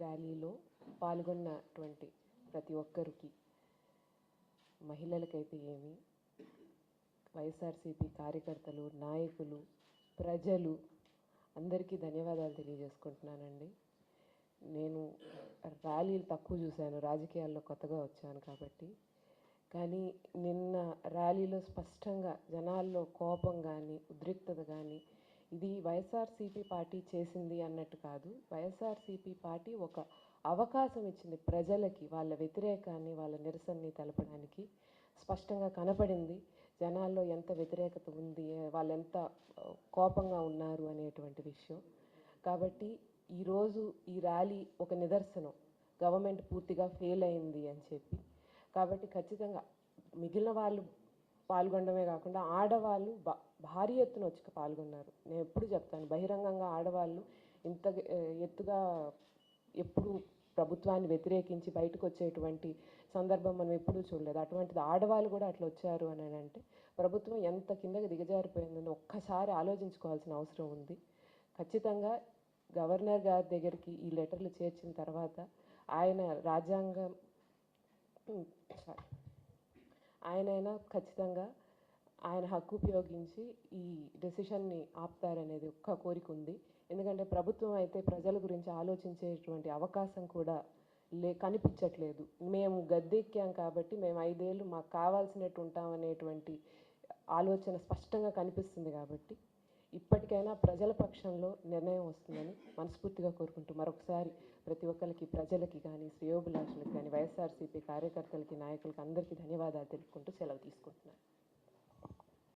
ర్యాలీలో పాల్గొన్నటువంటి ప్రతి ఒక్కరికి, మహిళలకైతే ఏమి, వైఎస్ఆర్సీపీ కార్యకర్తలు, నాయకులు, ప్రజలు అందరికీ ధన్యవాదాలు తెలియజేసుకుంటున్నానండి. నేను ర్యాలీలు తక్కువ చూశాను, రాజకీయాల్లో కొత్తగా వచ్చాను కాబట్టి. కానీ నిన్న ర్యాలీలో స్పష్టంగా జనాల్లో కోపం కానీ, ఉద్రిక్తత కానీ, ఇది వైఎస్ఆర్సీపీ పార్టీ చేసింది అన్నట్టు కాదు. వైఎస్ఆర్సీపీ పార్టీ ఒక అవకాశం ఇచ్చింది ప్రజలకి వాళ్ళ వ్యతిరేకాన్ని, వాళ్ళ నిరసనని తెలపడానికి. స్పష్టంగా కనపడింది జనాల్లో ఎంత వ్యతిరేకత ఉంది, వాళ్ళు ఎంత కోపంగా ఉన్నారు అనేటువంటి విషయం. కాబట్టి ఈరోజు ఈ ర్యాలీ ఒక నిదర్శనం, గవర్నమెంట్ పూర్తిగా ఫెయిల్ అయింది అని చెప్పి. కాబట్టి ఖచ్చితంగా మిగిలిన వాళ్ళు పాల్గొనడమే కాకుండా ఆడవాళ్ళు భారీ ఎత్తున వచ్చి పాల్గొన్నారు. నేను ఎప్పుడు చెప్తాను, బహిరంగంగా ఆడవాళ్ళు ఇంత ఎత్తుగా ఎప్పుడు ప్రభుత్వాన్ని వ్యతిరేకించి బయటకు వచ్చేటువంటి సందర్భం మనం ఎప్పుడూ చూడలేదు. అటువంటిది ఆడవాళ్ళు కూడా అట్లా వచ్చారు అని అంటే ప్రభుత్వం ఎంత కిందకి దిగజారిపోయిందని ఒక్కసారి ఆలోచించుకోవాల్సిన అవసరం ఉంది. ఖచ్చితంగా గవర్నర్ గారి దగ్గరికి ఈ లెటర్లు చేర్చిన తర్వాత ఆయన రాజ్యాంగం ఆయనైనా ఖచ్చితంగా ఆయన హక్కు ఉపయోగించి ఈ డెసిషన్ని ఆపుతారనేది ఒక్క కోరిక ఉంది. ఎందుకంటే ప్రభుత్వం అయితే ప్రజల గురించి ఆలోచించేటువంటి అవకాశం కూడా కనిపించట్లేదు. మేము గద్దెక్కాం కాబట్టి మేము 5 ఏళ్ళు మాకు కావాల్సినట్టు ఉంటామనేటువంటి ఆలోచన స్పష్టంగా కనిపిస్తుంది. కాబట్టి ఇప్పటికైనా ప్రజల పక్షంలో నిర్ణయం వస్తుందని మనస్ఫూర్తిగా కోరుకుంటూ మరొకసారి ప్రతి ఒక్కరికి, ప్రజలకి కానీ, శ్రేయోభిలాషులకు కానీ, వైఎస్ఆర్సీపీ కార్యకర్తలకి, నాయకులకి అందరికీ ధన్యవాదాలు తెలుపుకుంటూ సెలవు తీసుకుంటున్నాను.